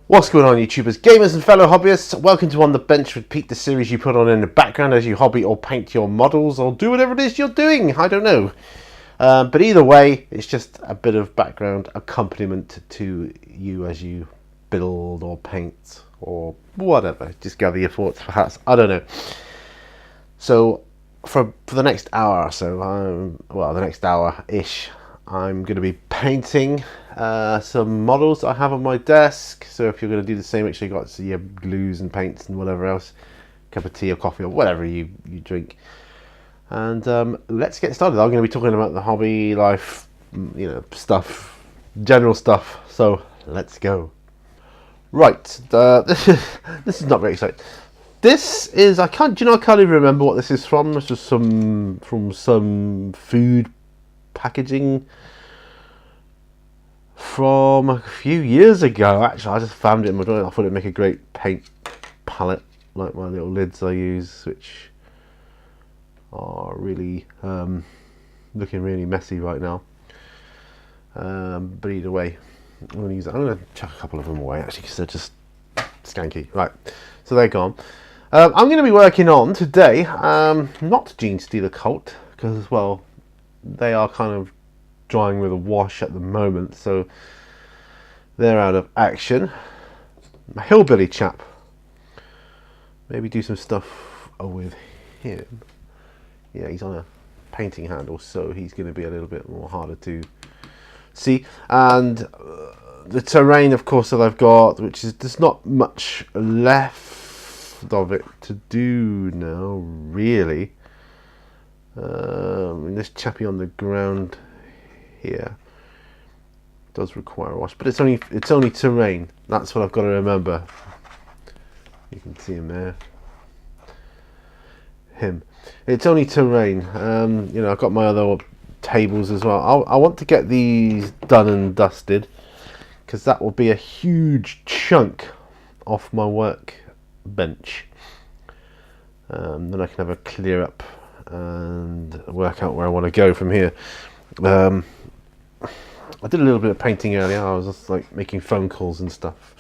What's going on, YouTubers, gamers and fellow hobbyists? Welcome to On The Bench with Pete, the series you put on in the background as you hobby or paint your models or do whatever it is you're doing. I don't know. But either way, it's just a bit of background accompaniment to you as you build or paint or whatever. Just gather your thoughts, perhaps. I don't know. So for the next hour or so, well, the next hour-ish, I'm going to be painting some models I have on my desk. So if you're going to do the same, make sure you got your glues and paints and whatever else, cup of tea or coffee or whatever you drink. And let's get started. I'm going to be talking about the hobby life, stuff, general stuff. So let's go. Right, this is not very exciting. This is, I can't even remember what this is from. This is from some food packaging from a few years ago. Actually, I just found it in my drawer. I thought it'd make a great paint palette, like my little lids I use, which are really looking really messy right now. But either way, I'm going to chuck a couple of them away actually because they're just skanky. Right, so they're gone. I'm going to be working on today, not Gene Stealer Cult, because, well, they are kind of drying with a wash at the moment, so they're out of action. My Hillbilly chap, maybe do some stuff with him. Yeah, he's on a painting handle, so he's going to be a little bit more harder to see. And the terrain, of course, that I've got, which is there's not much left of it to do now, really. This chappy on the ground here does require a wash, but it's only terrain. That's what I've got to remember. You can see him there. It's only terrain. I've got my other tables as well. I want to get these done and dusted because that will be a huge chunk off my work bench. Then I can have a clear up and work out where I want to go from here. I did a little bit of painting earlier. I was just like making phone calls and stuff,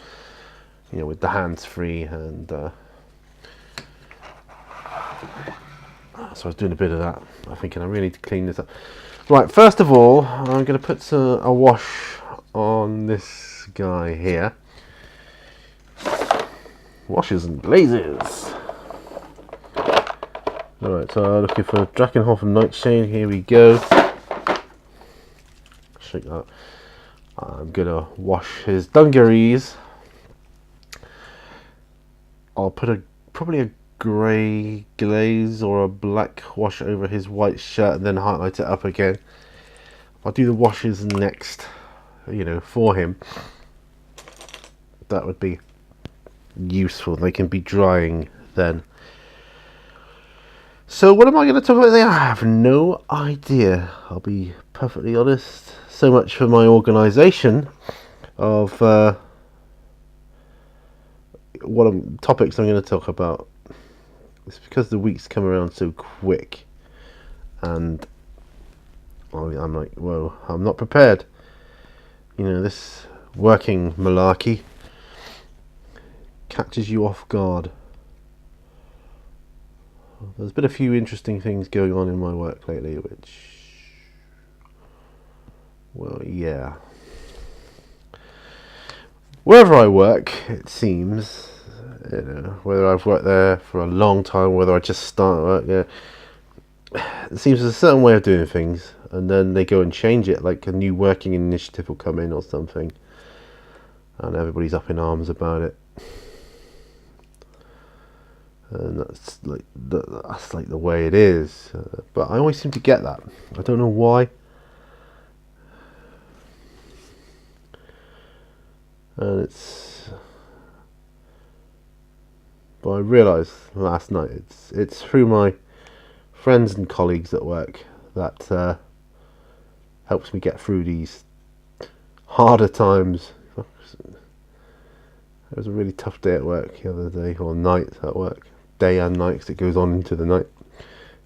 with the hands free, and so I was doing a bit of that. I'm thinking I really need to clean this up. Right, first of all, I'm going to put a wash on this guy here. Washes and glazes. Alright, so looking for Drakenhof and Nightshade. Here we go. Shake that. I'm gonna wash his dungarees. I'll put probably a grey glaze or a black wash over his white shirt and then highlight it up again. I'll do the washes next, for him. That would be useful. They can be drying then. So what am I going to talk about today? I have no idea. I'll be perfectly honest. So much for my organisation of topics I'm going to talk about. It's because the weeks come around so quick, and I'm like, whoa, I'm not prepared. This working malarkey catches you off guard. There's been a few interesting things going on in my work lately, which, well, yeah. Wherever I work, it seems, whether I've worked there for a long time, whether I just start work there, it seems there's a certain way of doing things, and then they go and change it, like a new working initiative will come in or something, and everybody's up in arms about it. And that's like the way it is, but I always seem to get that. I don't know why. And but I realised last night it's through my friends and colleagues at work that helps me get through these harder times. It was a really tough day at work the other day, or night at work. Day and night, because it goes on into the night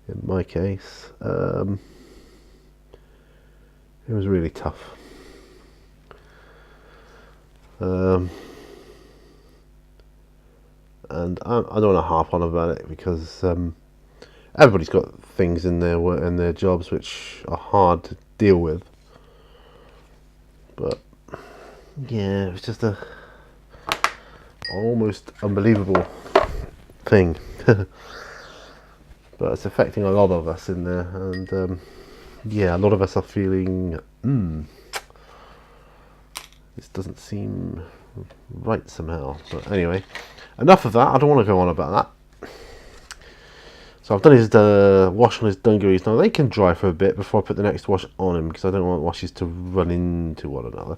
in my case. It was really tough. and I don't want to harp on about it because everybody's got things in their jobs which are hard to deal with. But yeah, it was just a almost unbelievable thing. But it's affecting a lot of us in there, and yeah, a lot of us are feeling this doesn't seem right somehow. But anyway, enough of that. I don't want to go on about that. So I've done his wash on his dungarees. Now they can dry for a bit before I put the next wash on him, because I don't want washes to run into one another.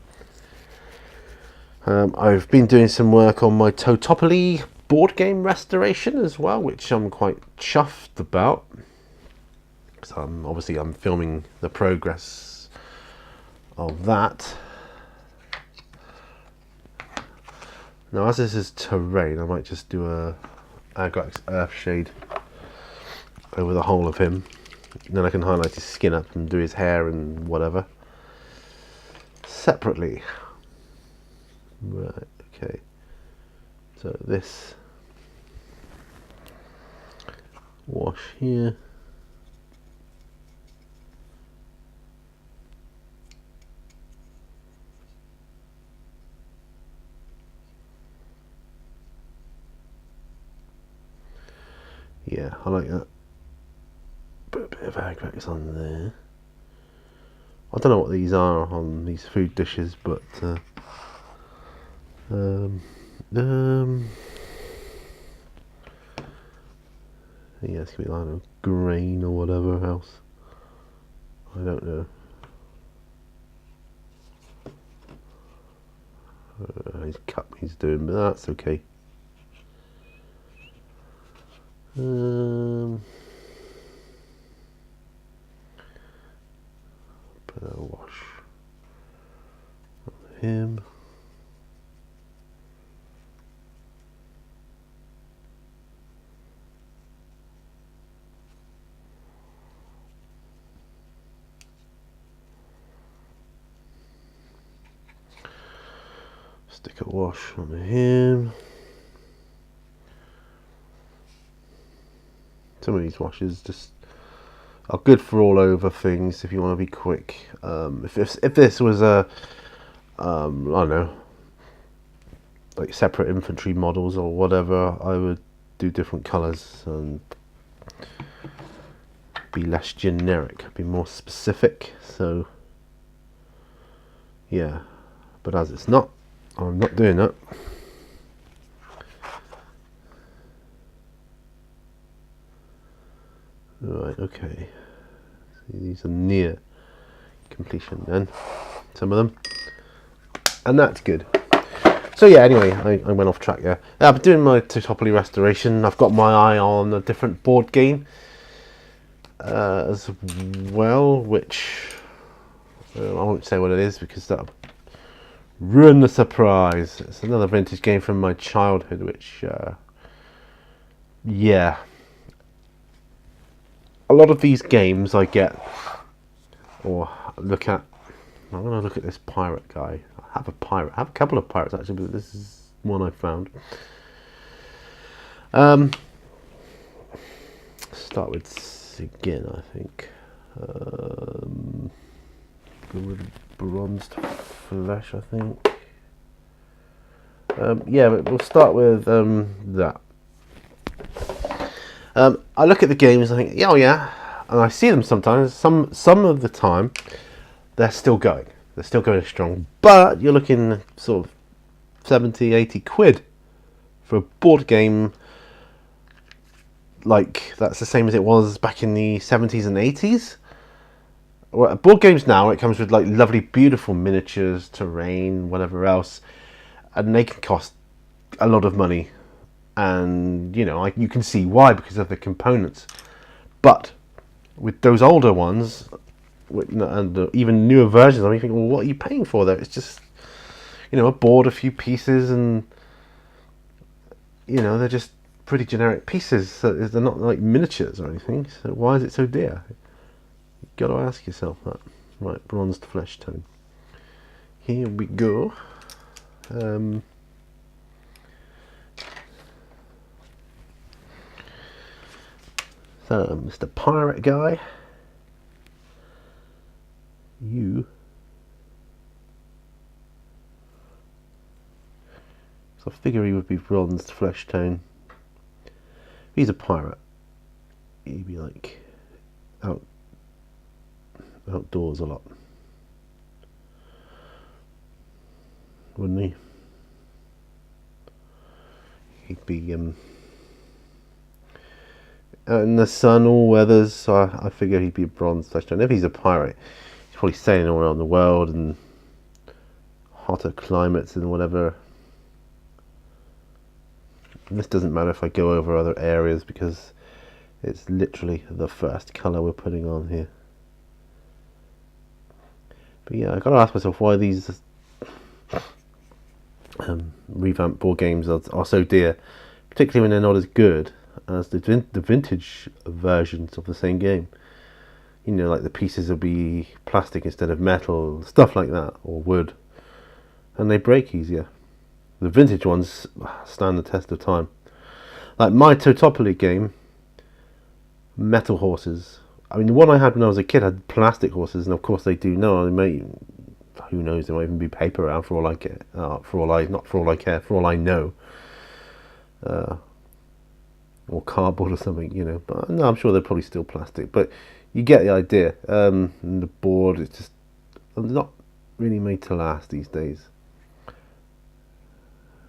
I've been doing some work on my Totopoly board game restoration as well, which I'm quite chuffed about. So obviously I'm filming the progress of that. Now, as this is terrain, I might just do a Agrax Earthshade over the whole of him. And then I can highlight his skin up and do his hair and whatever separately. Right, okay. So this wash here. Yeah, I like that. Put a bit of Agrax on there. I don't know what these are on these food dishes, but yeah, it's gonna be like a grain or whatever else. I don't know. He's cut me he's doing, but that's okay. Put a wash on him. Stick a wash on him. Some of these washes just are good for all over things if you want to be quick. If this was a I don't know, like separate infantry models or whatever, I would do different colours and be less generic, be more specific. So yeah, but as it's not, I'm not doing that. Right, okay. See, these are near completion then, some of them, and that's good. So yeah, anyway, I went off track there. I've been doing my Totopoly restoration. I've got my eye on a different board game as well, which I won't say what it is because that'll ruin the surprise. It's another vintage game from my childhood, which yeah, a lot of these games I get or look at. I'm going to look at this pirate guy. I have a couple of pirates actually, but this is one I found. Start with again, I think. Go with bronzed flesh, I think. Yeah, but we'll start with that. I look at the games and I think, yeah, oh yeah, and I see them sometimes. Some of the time, they're still going. They're still going strong. But you're looking sort of 70, 80 quid for a board game. Like, that's the same as it was back in the 70s and 80s. Well, board games now, it comes with like lovely, beautiful miniatures, terrain, whatever else, and they can cost a lot of money. And you know, you can see why, because of the components. But with those older ones, and even newer versions, I'm thinking, well, what are you paying for there? It's just, you know, a board, a few pieces, and you know, they're just pretty generic pieces. So they're not like miniatures or anything. So why is it so dear? You've got to ask yourself that. Right, bronzed flesh tone. Here we go. So, Mr. Pirate Guy, you. So I figure he would be bronzed flesh tone. He's a pirate. He'd be like outdoors a lot, wouldn't he? He'd be out in the sun all weathers, so I figure he'd be a bronze flesh tone. If he's a pirate, he's probably sailing all around the world and hotter climates and whatever. And this doesn't matter if I go over other areas because it's literally the first colour we're putting on here. But yeah, I gotta ask myself why these revamped board games are so dear, particularly when they're not as good as the vintage versions of the same game. You know, like the pieces will be plastic instead of metal, stuff like that, or wood, and they break easier. The vintage ones stand the test of time. Like my Totopoly game, metal horses. I mean, the one I had when I was a kid had plastic horses, and of course they do now. They may, who knows? There might even be paper around for all I care. Not for all I care. For all I know. Or cardboard or something, you know. But no, I'm sure they're probably still plastic. But you get the idea. And the board, it's just not really made to last these days.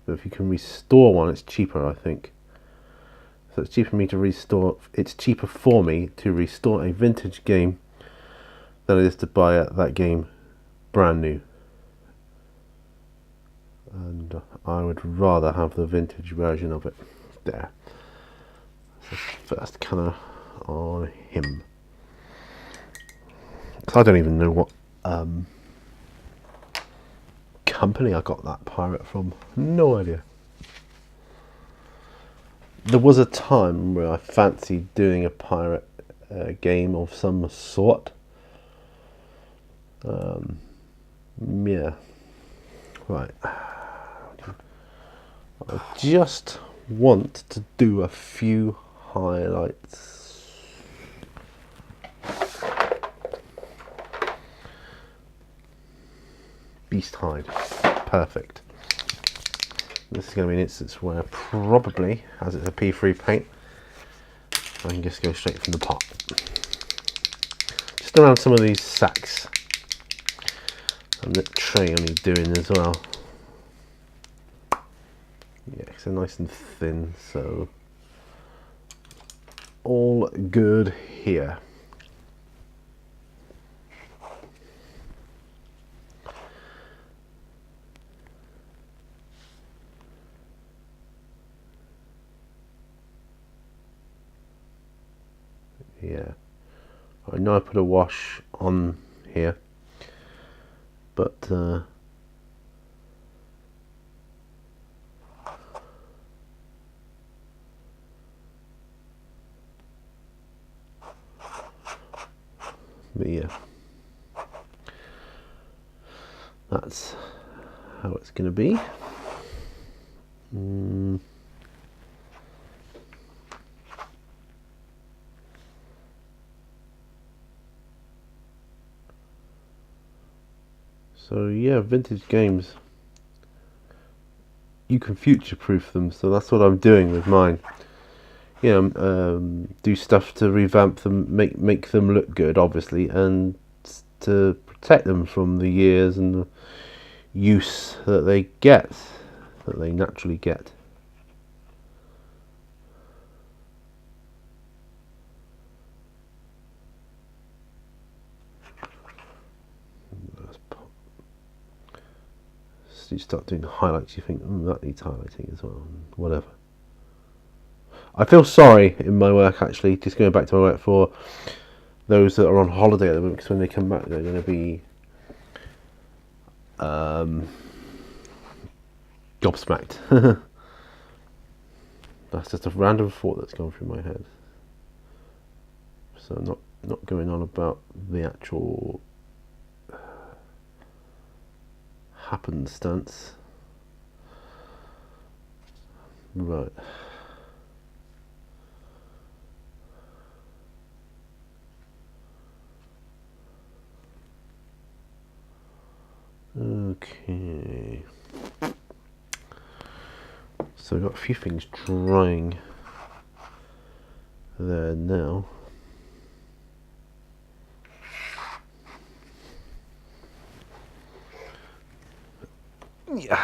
But if you can restore one, it's cheaper, I think. So it's cheaper for me to restore. It's cheaper for me to restore a vintage game than it is to buy that game brand new. And I would rather have the vintage version of it. There. That's the first colour on him. So I don't even know what company I got that pirate from. No idea. There was a time where I fancied doing a pirate game of some sort. Yeah. Right. I just want to do a few highlights. Beast hide. Perfect. This is going to be an instance where probably, as it's a P3 paint, I can just go straight from the pot. Just around some of these sacks. And the tray only doing as well. Yeah, so nice and thin, so all good here. Yeah, I know I put a wash on here, but yeah, that's how it's going to be. So yeah, vintage games, you can future-proof them, so that's what I'm doing with mine. You know, do stuff to revamp them, make them look good, obviously, and to protect them from the years and the use that they naturally get. So you start doing highlights, you think, that needs highlighting as well, whatever. I feel sorry in my work, actually, just going back to my work, for those that are on holiday at the moment, because when they come back they're going to be gobsmacked. That's just a random thought that's gone through my head. So I'm not going on about the actual happenstance. Right. Okay. So we've got a few things drying there now. Yeah.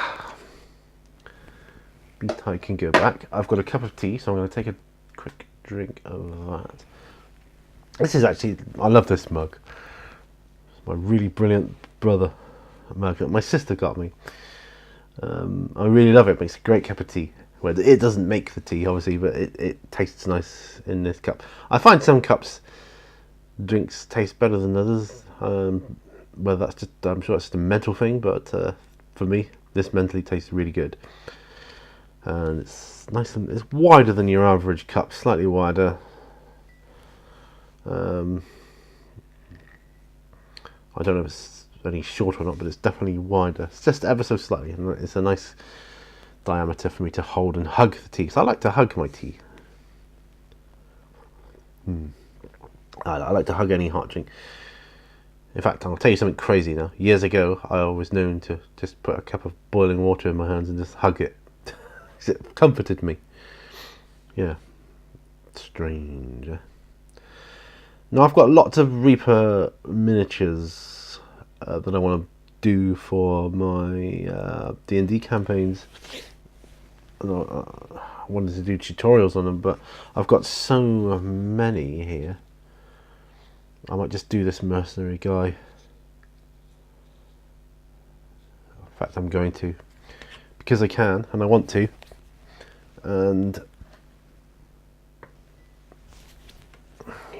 I can go back. I've got a cup of tea, so I'm going to take a quick drink of that. This is actually, I love this mug. It's my really brilliant brother mug that my sister got me. I really love it. It makes a great cup of tea. Well, it doesn't make the tea, obviously, but it tastes nice in this cup. I find some cups, drinks taste better than others. Well, that's just, I'm sure it's just a mental thing, but for me, this mentally tastes really good. And it's nice and it's wider than your average cup, slightly wider. I don't know if it's any shorter or not, but it's definitely wider. It's just ever so slightly, and it's a nice diameter for me to hold and hug the tea. So I like to hug my tea. I like to hug any hot drink. In fact, I'll tell you something crazy now. Years ago, I was known to just put a cup of boiling water in my hands and just hug it. It comforted me. Yeah. Strange. Now I've got lots of Reaper miniatures that I want to do for my D&D campaigns. I wanted to do tutorials on them, but I've got so many here. I might just do this mercenary guy. In fact, I'm going to, because I can and I want to. And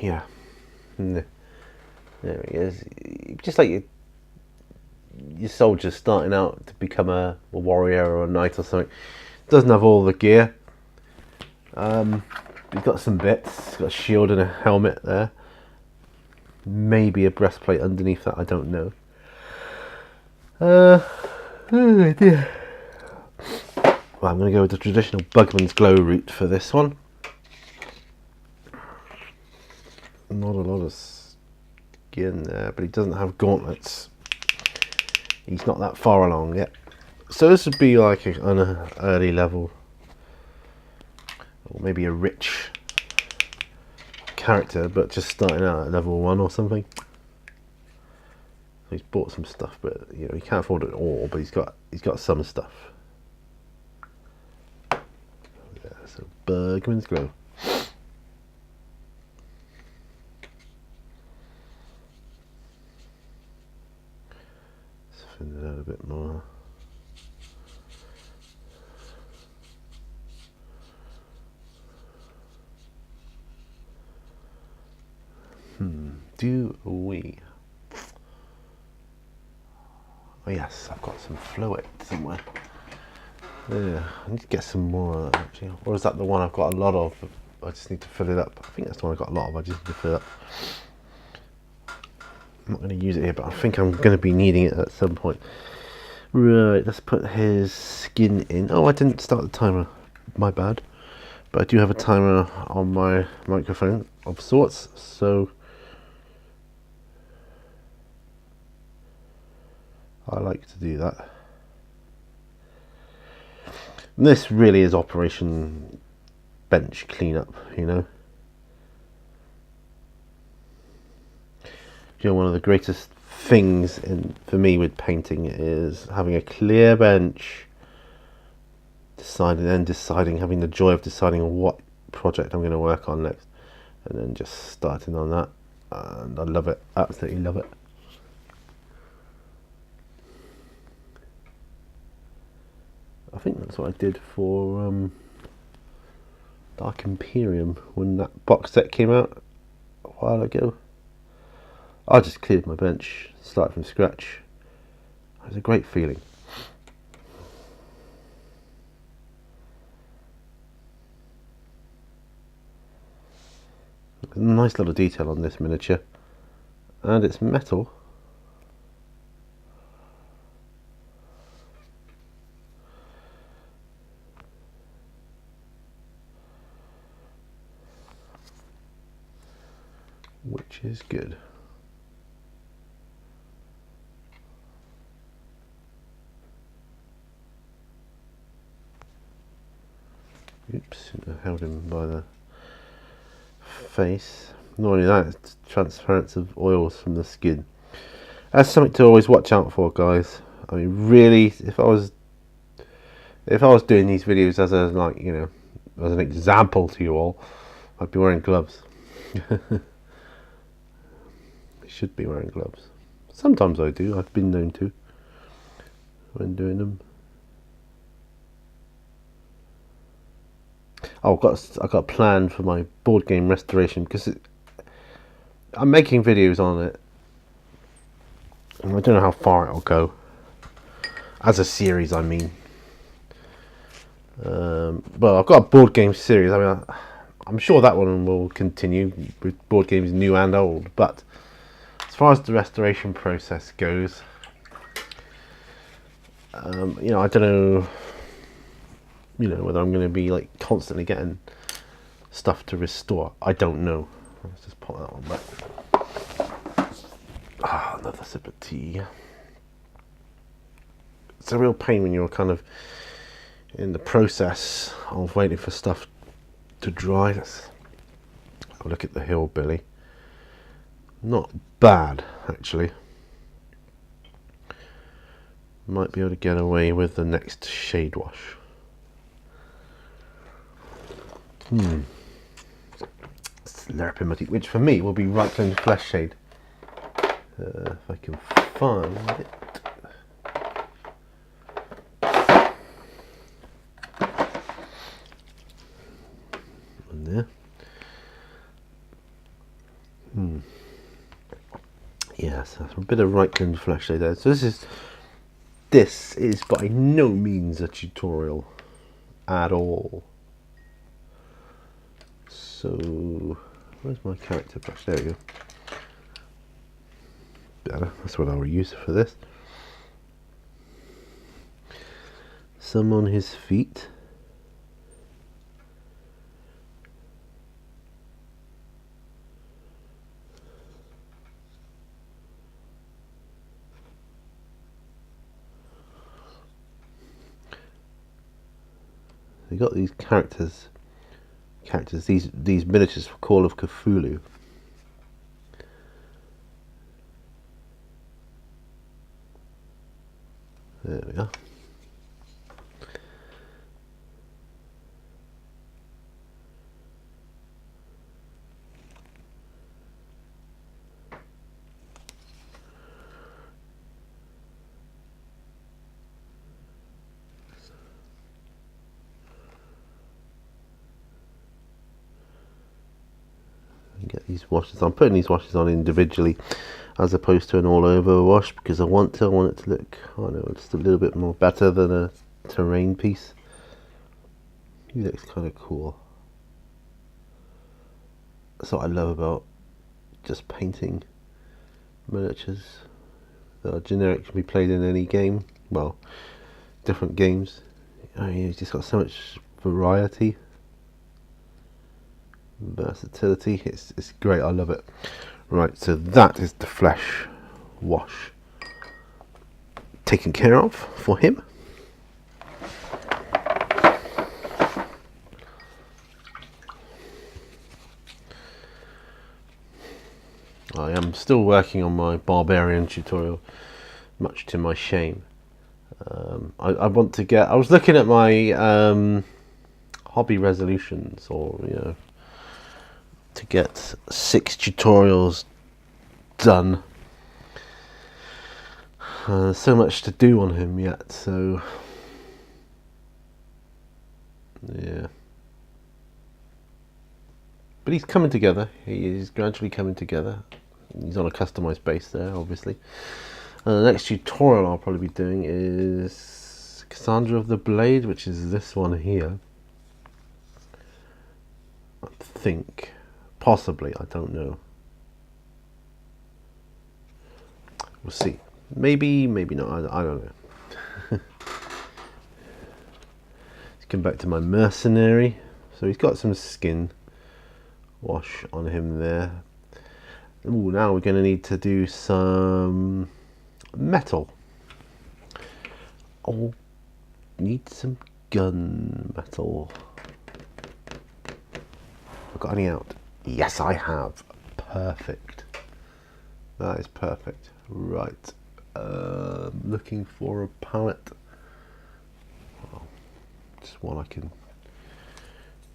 yeah, there he is. Just like your soldiers starting out to become a warrior or a knight or something. Doesn't have all the gear. He's got some bits. He's got a shield and a helmet there. Maybe a breastplate underneath that. I don't know. Oh dear. Well, I'm going to go with the traditional Bugman's Glow route for this one. Not a lot of skin there, but he doesn't have gauntlets. He's not that far along yet. So this would be like an early level, or maybe a rich character, but just starting out at level 1 or something. So he's bought some stuff, but you know he can't afford it all. But he's got some stuff. So Bergman's Glow. Let's thin it out a bit more. Do we? Oh yes, I've got some fluid somewhere. Yeah, I need to get some more of that actually. Or is that the one I've got a lot of? I just need to fill it up. I think that's the one I've got a lot of. I just need to fill it up. I'm not going to use it here, but I think I'm going to be needing it at some point. Right, let's put his skin in. Oh, I didn't start the timer. My bad. But I do have a timer on my microphone of sorts, so I like to do that. And this really is Operation Bench Cleanup, you know. You know, one of the greatest things for me with painting is having a clear bench, having the joy of deciding what project I'm going to work on next, and then just starting on that. And I love it, absolutely love it. I think that's what I did for Dark Imperium when that box set came out a while ago. I just cleared my bench, started from scratch. It was a great feeling. Nice little detail on this miniature, and it's metal. Which is good. Oops, I held him by the face. Not only that, it's transference of oils from the skin. That's something to always watch out for, guys. I mean, really, if I was doing these videos as a, like, you know, as an example to you all, I'd be wearing gloves. I should be wearing gloves. Sometimes I do. I've been known to when doing them. Oh, I got a plan for my board game restoration because I'm making videos on it, and I don't know how far it'll go as a series. I mean, well, I've got a board game series. I mean, I'm sure that one will continue with board games new and old. But as far as the restoration process goes, you know, I don't know. You know, whether I'm going to be like constantly getting stuff to restore. I don't know. Let's just put that one back. Ah, another sip of tea. It's a real pain when you're kind of in the process of waiting for stuff to dry. Let's have a look at the Hillbilly. Not bad, actually. Might be able to get away with the next shade wash. Slurping my teeth, which for me will be Reikland Flesh Shade. If I can find it. On there. Yes, that's a bit of Reikland Flesh Shade there. So this is by no means a tutorial at all. So, where's my character brush? There we go. Better. That's what I'll use for this. Some on his feet. They got these characters, these miniatures for Call of Cthulhu. There we are. Get these washes. I'm putting these washes on individually as opposed to an all over wash because I want it to look, I don't know, just a little bit more better than a terrain piece. He looks kind of cool. That's what I love about just painting miniatures that are generic, can be played in any game, well, different games. I mean, it's just got so much variety, versatility. It's great. I love it. Right, so that is the flesh wash taken care of for him. I am still working on my barbarian tutorial, much to my shame. I want to get, I was looking at my hobby resolutions, or you know, to get 6 tutorials done. So much to do on him yet, so yeah. But he's coming together. He is gradually coming together. He's on a customized base there, obviously. The next tutorial I'll probably be doing is Cassandra of the Blade, which is this one here. I think. Possibly, I don't know. We'll see. Maybe, maybe not. I don't know. Let's come back to my mercenary. So he's got some skin wash on him there. Ooh, now we're going to need to do some metal. Oh, need some gun metal. got any out? Yes, I have. Perfect. That is perfect. Right. Looking for a palette. Oh, just one I can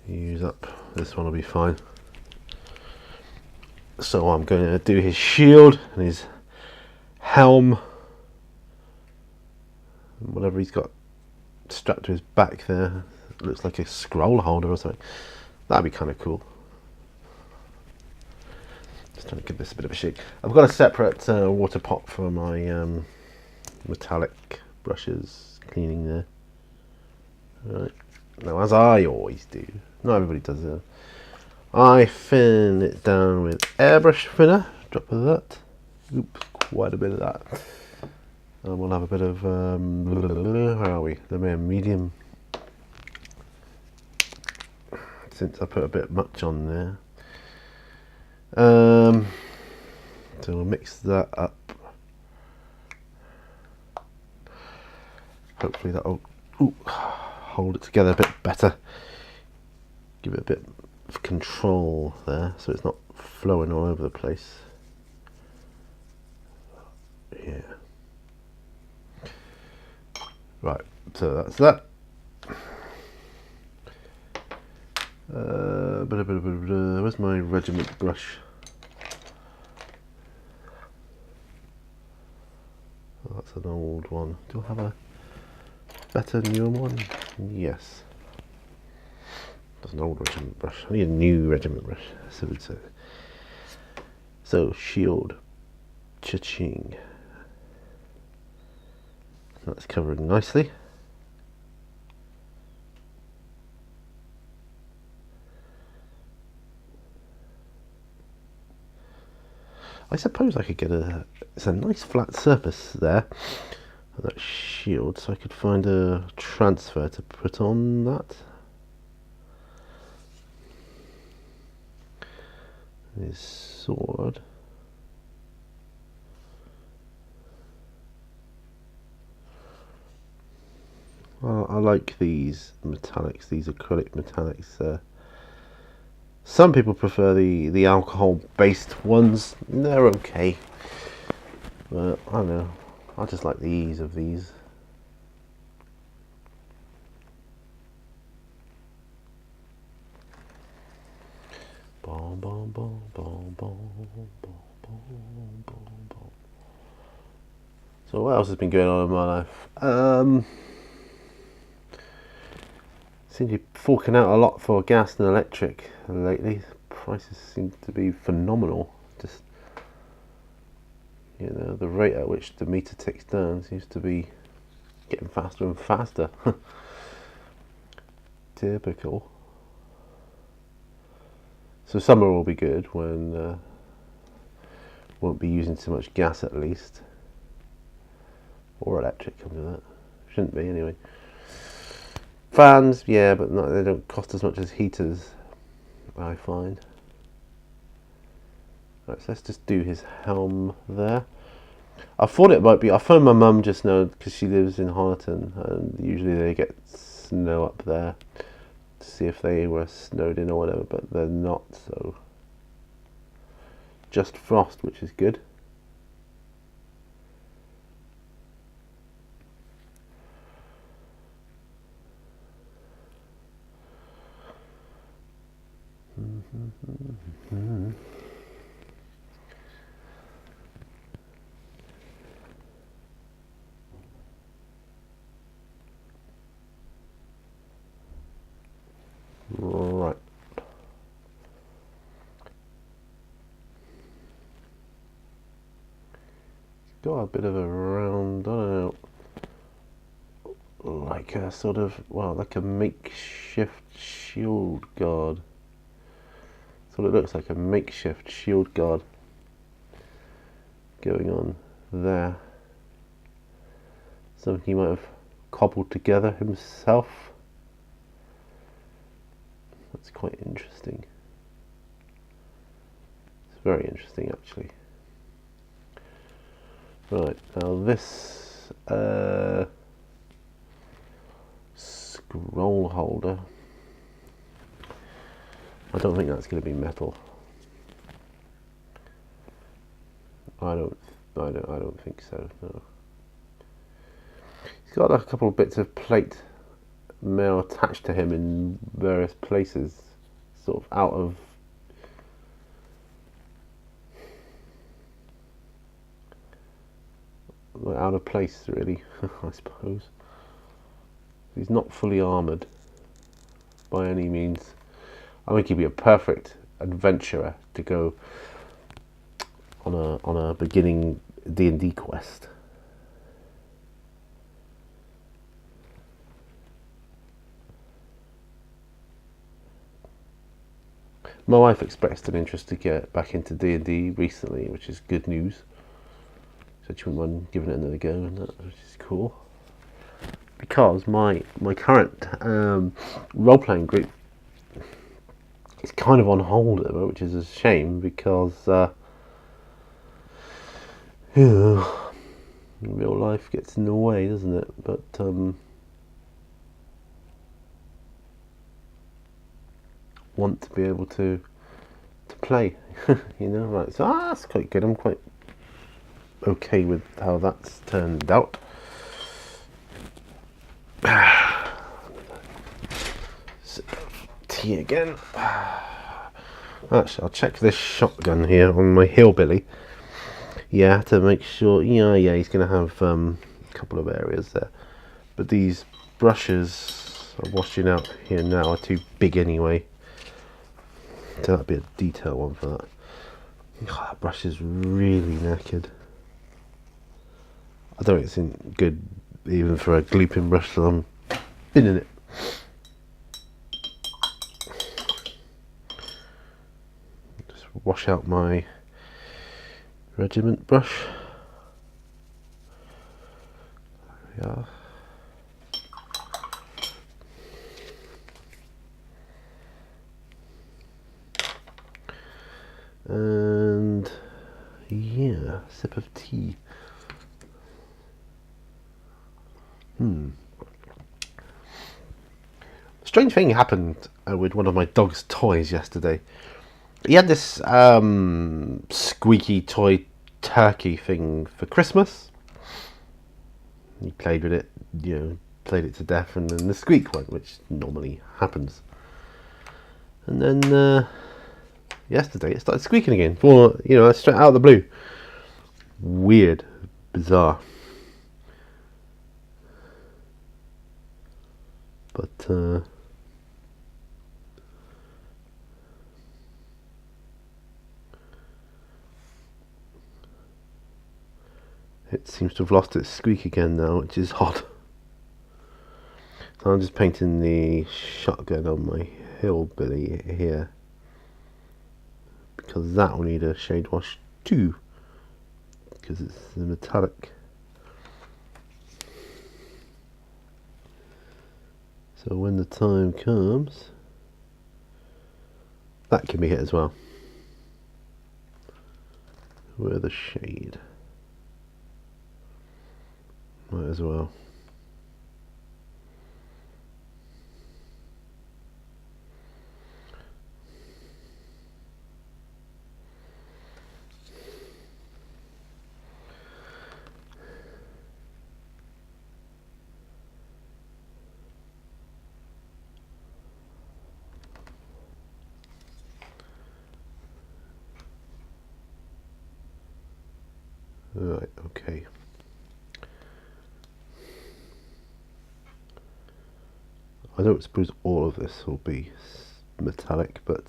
use up. This one will be fine. So I'm going to do his shield and his helm. Whatever he's got strapped to his back there. It looks like a scroll holder or something. That'd be kind of cool. Just trying to give this a bit of a shake. I've got a separate water pot for my metallic brushes cleaning there. Right. Now, as I always do, not everybody does it. I thin it down with airbrush thinner. Drop of that. Oops, quite a bit of that. And we'll have a bit of where are we? The medium. Since I put a bit much on there. So we'll mix that up. Hopefully that'll hold it together a bit better. Give it a bit of control there so it's not flowing all over the place. Yeah. Right, so that's that. Where's my regiment brush? Oh, that's an old one. Do I have a better newer one? Yes. That's an old regiment brush. I need a new regiment brush. So shield. Cha-ching. That's covering nicely. I suppose I could get it's a nice flat surface there, that shield, so I could find a transfer to put on that. His sword. Well, I like these metallics, these acrylic metallics. Some people prefer the alcohol-based ones. They're okay, but I don't know. I just like the ease of these. Bom, bom, bom, bom, bom, bom, bom, bom. So what else has been going on in my life? Seem to be forking out a lot for gas and electric lately. Prices seem to be phenomenal. Just, you know, the rate at which the meter ticks down seems to be getting faster and faster. Typical. So summer will be good when won't be using too much gas at least, or electric. Comes with that. Shouldn't be anyway. Fans, yeah, but they don't cost as much as heaters, I find. Right, so let's just do his helm there. I thought it might be. I phoned my mum just now because she lives in Honiton, and usually they get snow up there to see if they were snowed in or whatever, but they're not. So just frost, which is good. Right. Got a bit of a round, I don't know, like a sort of, well, like a makeshift shield guard. That's what it looks like, a makeshift shield guard going on there. Something he might have cobbled together himself. That's quite interesting. It's very interesting, actually. Right, now this scroll holder. I don't think that's going to be metal. I don't think so. No. He's got a couple of bits of plate mail attached to him in various places, sort of out of place, really. I suppose he's not fully armoured by any means. I think he'd be a perfect adventurer to go on a beginning D&D quest. My wife expressed an interest to get back into D&D recently, which is good news. So she wouldn't mind giving it another go, and that, which is cool. Because my current role-playing group is kind of on hold at the moment, which is a shame, because real life gets in the way, doesn't it? But want to be able to play, you know, right? So that's quite good. I'm quite okay with how that's turned out. Sip of tea again. Actually, I'll check this shotgun here on my Hillbilly. Yeah, to make sure. Yeah, he's going to have a couple of areas there, but these brushes are washing out here now are too big anyway. So that'd be a detail one for that. Oh, that brush is really knackered. I don't think it's in good even for a glooping brush, so I'm binning it. Just wash out my regiment brush. There we are. And yeah, sip of tea. Strange thing happened with one of my dog's toys yesterday. He had this squeaky toy turkey thing for Christmas. He played with it, played it to death, and then the squeak went, which normally happens. And then yesterday it started squeaking again, straight out of the blue. Weird, bizarre. But it seems to have lost its squeak again now, which is odd. So I'm just painting the shotgun on my Hillbilly here, because that will need a shade wash too, because it's the metallic. So when the time comes, that can be hit as well with a shade. Might as well. Right, okay. I don't suppose all of this will be metallic, but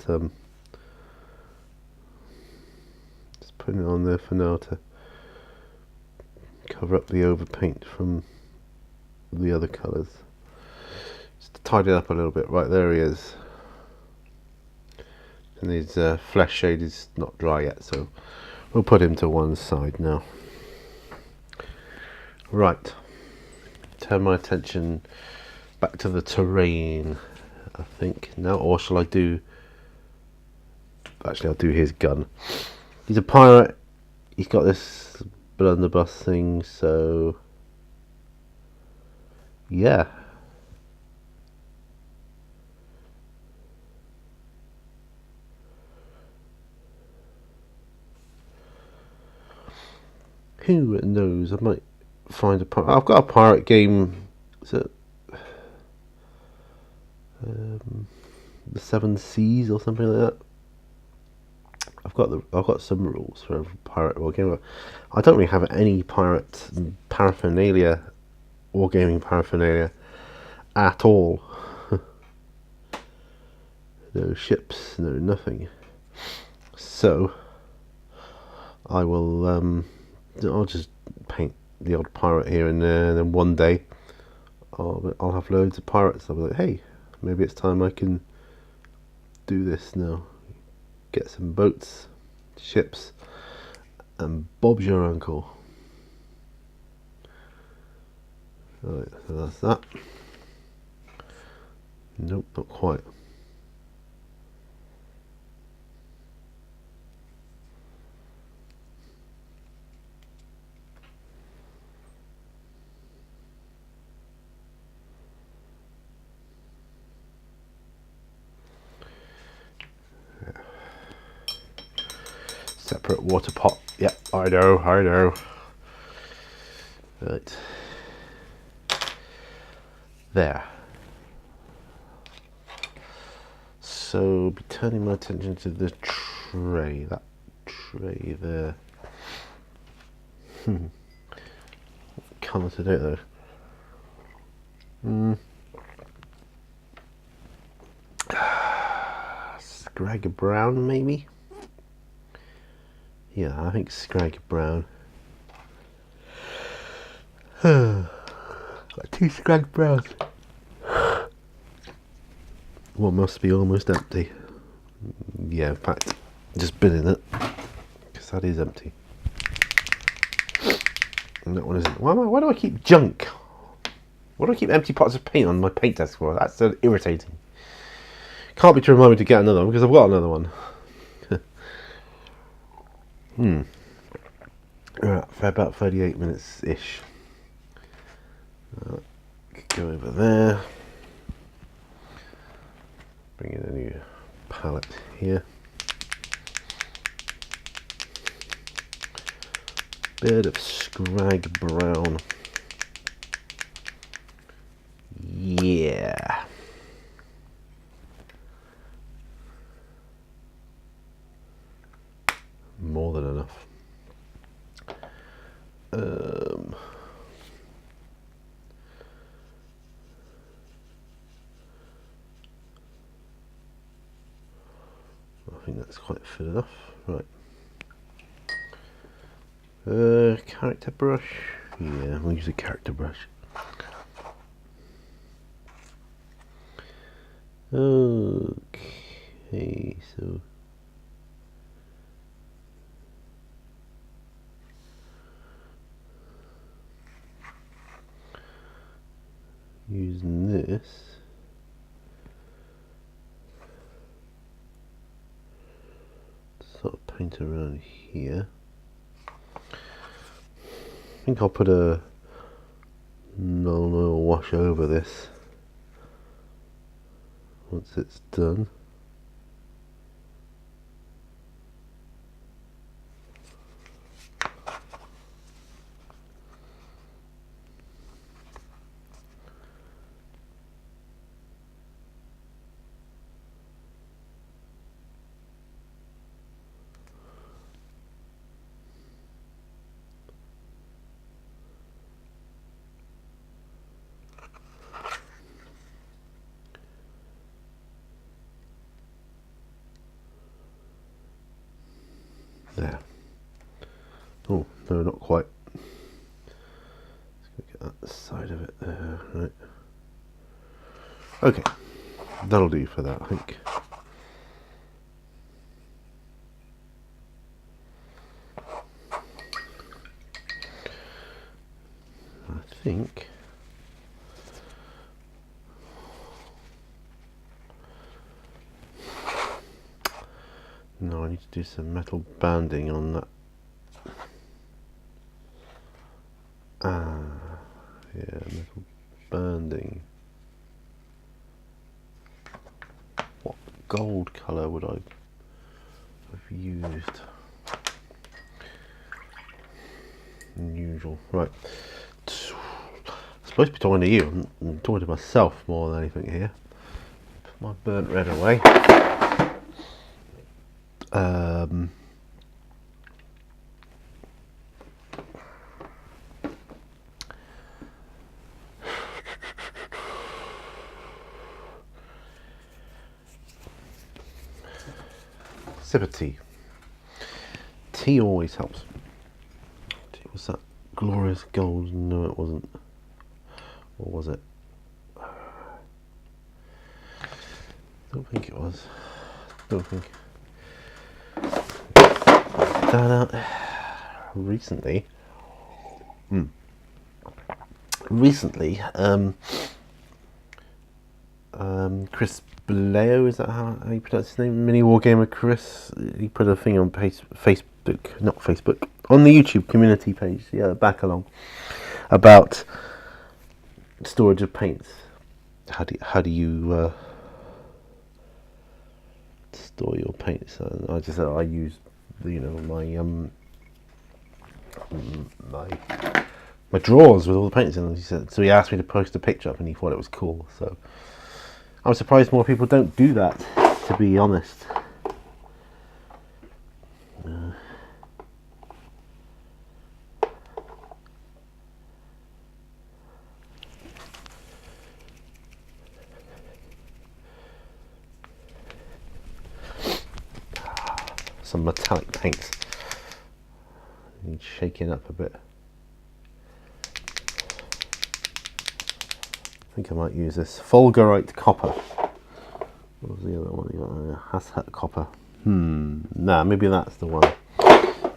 just putting it on there for now to cover up the overpaint from the other colours. Just to tidy it up a little bit. Right, there he is. And his flesh shade is not dry yet, so we'll put him to one side now. Right, turn my attention back to the terrain, I think now, or shall I do, actually I'll do his gun. He's a pirate, he's got this blunderbuss thing, so yeah. Who knows? I might find a pirate. I've got a pirate game. Is it the Seven Seas or something like that? I've got some rules for a pirate war game. I don't really have any pirate paraphernalia, wargaming paraphernalia at all. No ships, no nothing. So I will I'll just paint the odd pirate here and there, and then one day I'll have loads of pirates. I'll be like, hey, maybe it's time I can do this now. Get some boats, ships, and Bob's your uncle. Alright, so that's that. Nope, not quite. Separate water pot. Yep, I know. Right. There. So, be turning my attention to the tray. That tray there. Colour to do it though. Scrag brown, maybe? Yeah, I think Scrag brown. Got 2 Scrag browns. One must be almost empty. Yeah, in fact, just binning it, because that is empty. And that one isn't. Why do I keep junk? Why do I keep empty pots of paint on my paint desk for? That's so irritating. Can't be to remind me to get another one, because I've got another one. Right, for about 38 minutes ish. Go over there. Bring in a new palette here. Bit of Scrag brown. Yeah. More than enough. I think that's quite fit enough. Right. Character brush. Yeah, we'll use a character brush. Okay, so using this, sort of paint around here. I think I'll put a non-oil wash over this once it's done. There. Oh, no, not quite. Let's go get that side of it there, right. Okay, that'll do for that, I think. No, I need to do some metal banding on that. Yeah, metal banding. What gold colour would I have used? unusual. Right. I'm supposed to be talking to you. I'm talking to myself more than anything here. Put my burnt red away. Sip of tea. Tea always helps. Was that glorious gold? No, it wasn't. Or was it? I don't think it was. Don't think. That out recently. Recently, Chris Bleo, is that how you pronounce his name? Mini Wargamer Chris. He put a thing on Facebook, not Facebook, on the YouTube community page, yeah, back along, about storage of paints. How do you store your paints? I just said I use, my drawers with all the paints in them. He said, so he asked me to post a picture up, and he thought it was cool. So I'm surprised more people don't do that, to be honest. Some metallic paints. Need shaking up a bit. I think I might use this fulgurite copper. What was the other one you got there? Hasshut copper. Nah, maybe that's the one.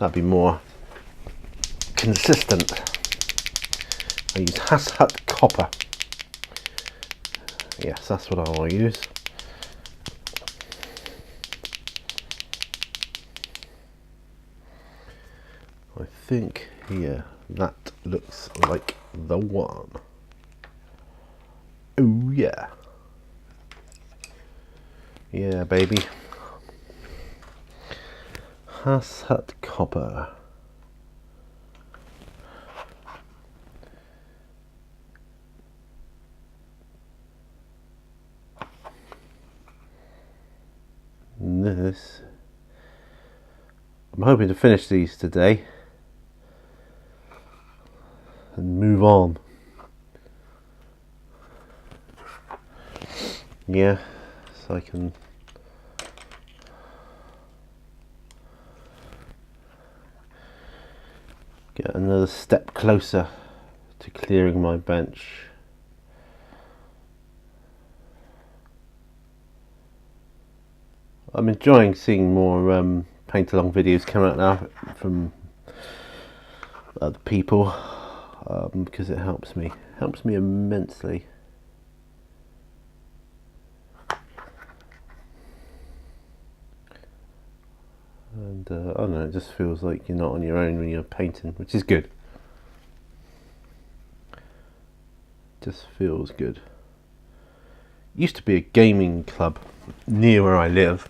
That'd be more consistent. I use Hasshut copper. Yes, that's what I will use. I think here that looks like the one. Oh yeah. Yeah, baby. Hasshut copper. This. I'm hoping to finish these today and move on. Yeah, so I can get another step closer to clearing my bench. I'm enjoying seeing more paint along videos come out now from other people, because it helps me immensely. And I don't know, it just feels like you're not on your own when you're painting, which is good. Just feels good. Used to be a gaming club near where I live.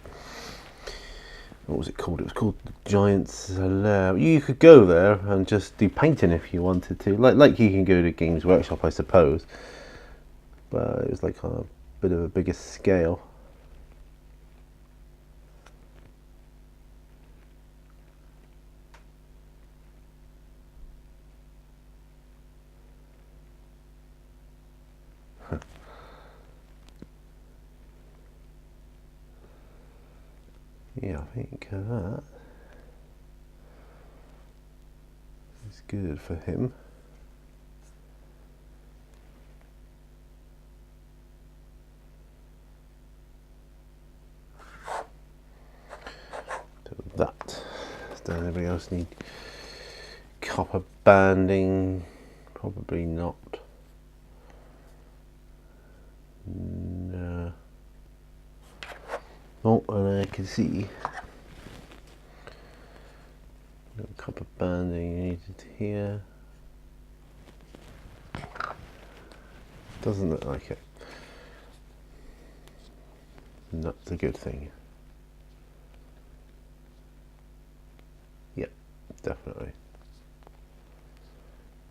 What was it called? It was called the Giants Lair. You could go there and just do painting if you wanted to, like you can go to Games Workshop, I suppose, but it was like on a bit of a bigger scale. Yeah, I think that is good for him. So that. Does anybody else need copper banding? Probably not. No. Oh, and I can see copper banding needed here. Doesn't look like it. That's a good thing. Yep, definitely.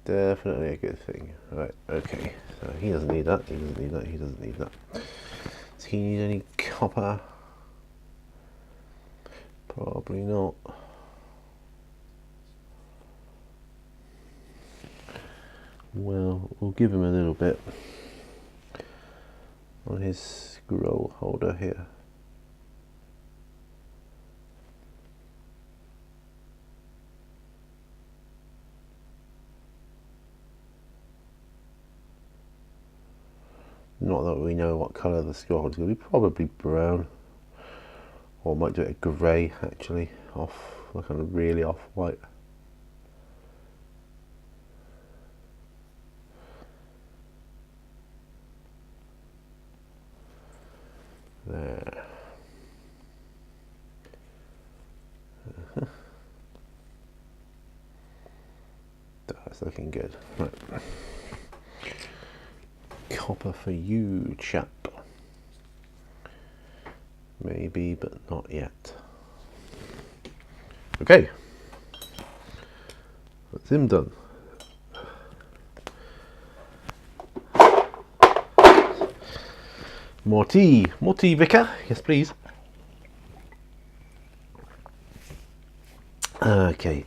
definitely a good thing. Right, okay. So he doesn't need that, he doesn't need that, he doesn't need that. Does he need any copper? Probably not. Well, we'll give him a little bit on his scroll holder here. Not that we know what colour the scroll holder is going to be, probably brown. Or I might do it a grey actually, off, like kind of really off white. There. That's looking good. Right. Copper for you, chap. Maybe, but not yet. Okay. That's him done. More tea. More tea, Vicar. Yes, please. Okay.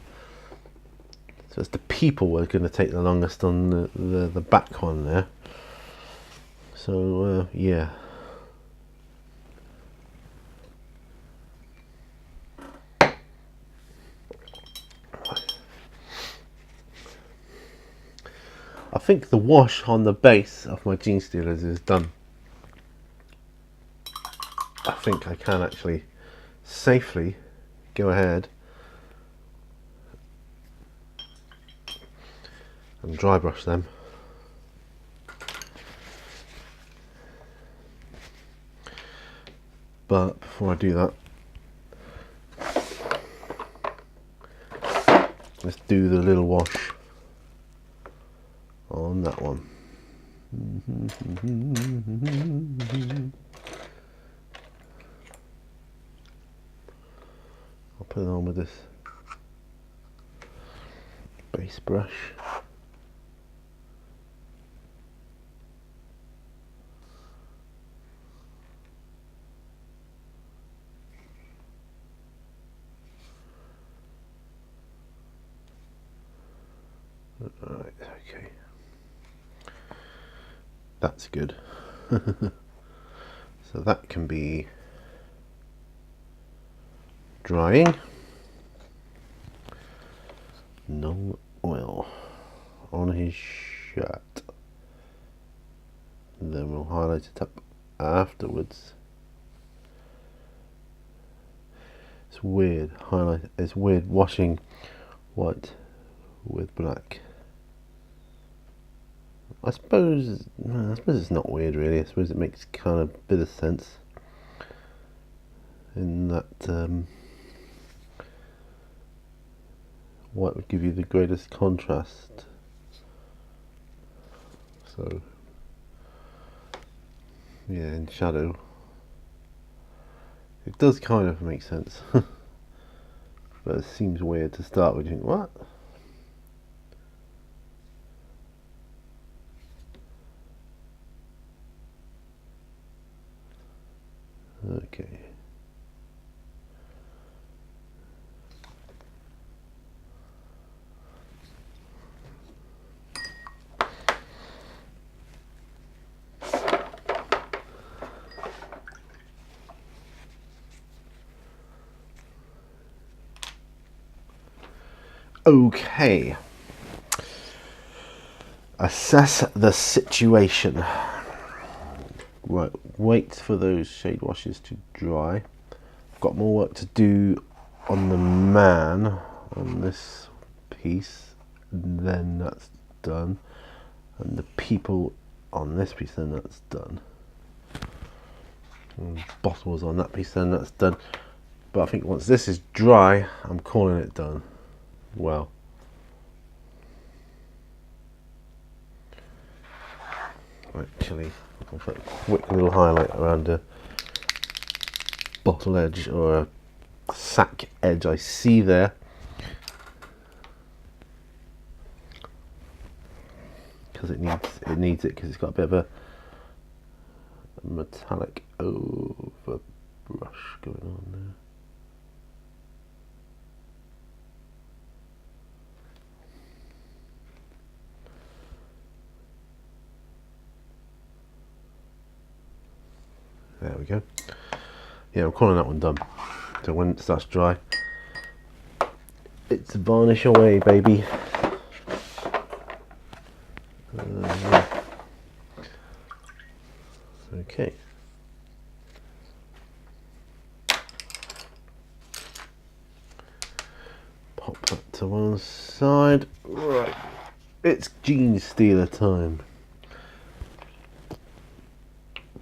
So it's the people we're going to take the longest on the back one there. So, yeah. I think the wash on the base of my Gene Stealers is done. I think I can actually safely go ahead and dry brush them. But before I do that, let's do the little wash on that one. I'll put it on with this base brush. Right, okay. That's good. So that can be drying. No oil on his shirt. And then we'll highlight it up afterwards. It's weird it's weird washing white with black. I suppose it's not weird really. I suppose it makes kind of a bit of sense in that white would give you the greatest contrast. So yeah, in shadow it does kind of make sense. But it seems weird to start with. You think, what? Okay. Okay. Assess the situation. Right, wait for those shade washes to dry. I've got more work to do on the man on this piece, and then that's done. And the people on this piece, then that's done. And bottles on that piece, then that's done. But I think once this is dry, I'm calling it done. Well, actually, I'll put a quick little highlight around a bottle edge or a sack edge I see there. because it needs it because it's got a bit of a metallic over brush going on there. There we go. Yeah, I'm calling that one done. So when it starts dry, it's varnish away, baby. Okay. Pop that to one side. Right. It's Gene Stealer time.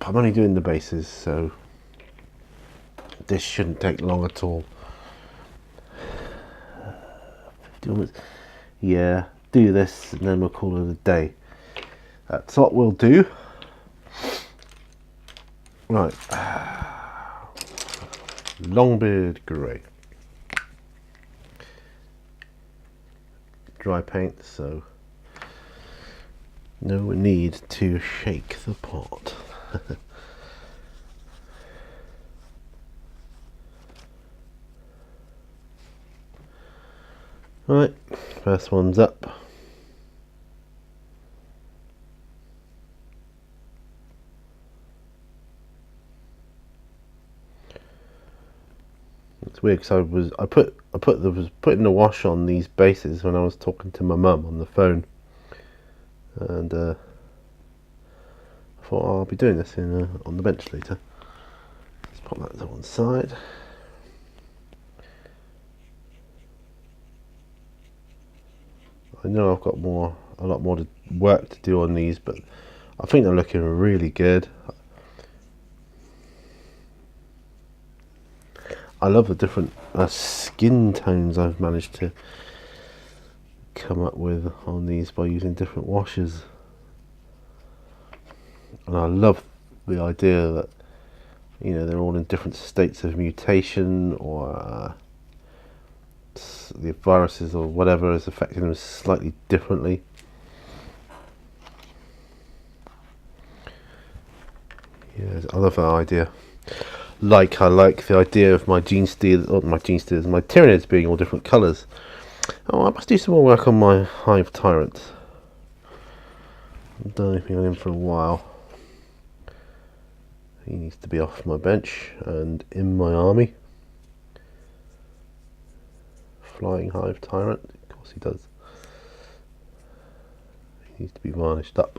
I'm only doing the bases, so this shouldn't take long at all. 50 minutes. Yeah, do this and then we'll call it a day. That's what we'll do. Right. Longbeard grey. Dry paint, so no need to shake the pot. Right, first one's up. It's weird because I put putting the wash on these bases when I was talking to my mum on the phone, and I thought I'll be doing this on the bench later. Let's pop that to one side. I know I've got a lot more work to do on these, but I think they're looking really good. I love the different skin tones I've managed to come up with on these by using different washes. And I love the idea that, you know, they're all in different states of mutation, or the viruses or whatever is affecting them slightly differently. Yeah, I love that idea. I like the idea of my Tyranids being all different colours. Oh, I must do some more work on my Hive Tyrant. I haven't done anything on him for a while. He needs to be off my bench and in my army. Flying Hive Tyrant, of course he does. He needs to be varnished up.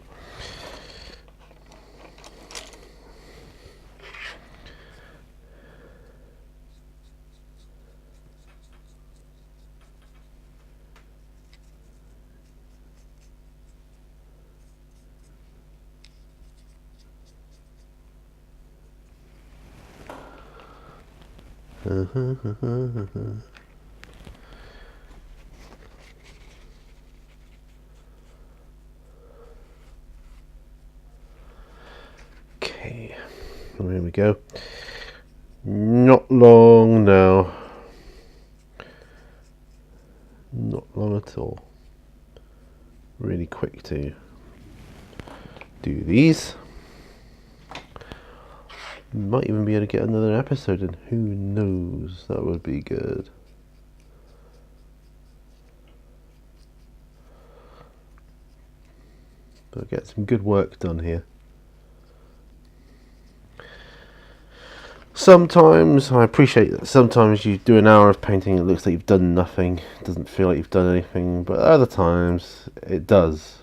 Okay, here we go. Not long now. Not long at all. Really quick to do these. Might even be able to get another episode in, who knows, that would be good. But get some good work done here. Sometimes, I appreciate that sometimes you do an hour of painting, it looks like you've done nothing, it doesn't feel like you've done anything, but other times it does.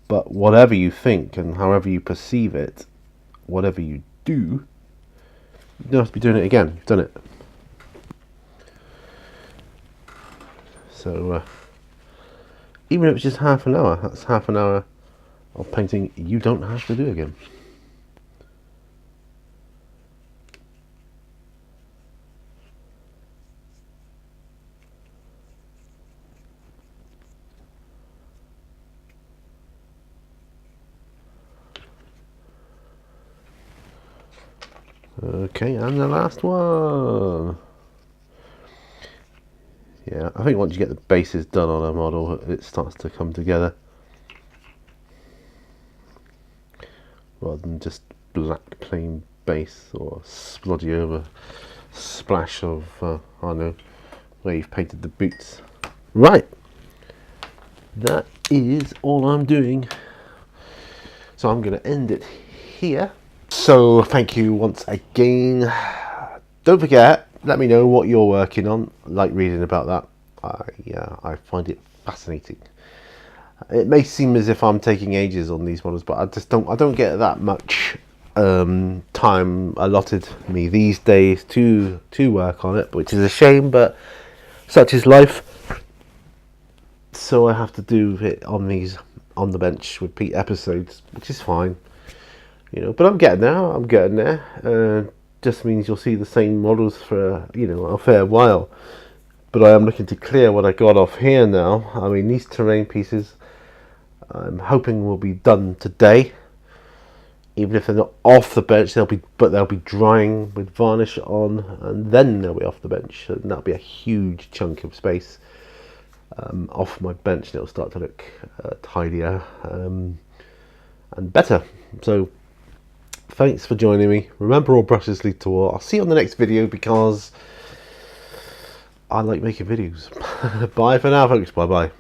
But whatever you think and however you perceive it, whatever you do, you don't have to be doing it again. You've done it. So, even if it's just half an hour, that's half an hour of painting you don't have to do again. Okay, and the last one. Yeah, I think once you get the bases done on a model, it starts to come together. Rather than just black plain base or splodgy over splash of, I don't know, where you've painted the boots. Right, that is all I'm doing. So I'm going to end it here. So thank you once again. Don't forget, let me know what you're working on. I like reading about that. I find it fascinating. It may seem as if I'm taking ages on these models, but I don't get that much time allotted me these days to work on it, which is a shame, but such is life. So I have to do it on these on the bench with Pete episodes, which is fine, you know. But I'm getting there. I'm getting there. Just means you'll see the same models for, you know, a fair while. But I am looking to clear what I got off here now. I mean, these terrain pieces, I'm hoping will be done today. Even if they're not off the bench, they'll be drying with varnish on, and then they'll be off the bench, and that'll be a huge chunk of space off my bench, and it'll start to look tidier and better. So thanks for joining me. Remember, all brushes lead to war. I'll see you on the next video because I like making videos. Bye for now, folks. Bye bye.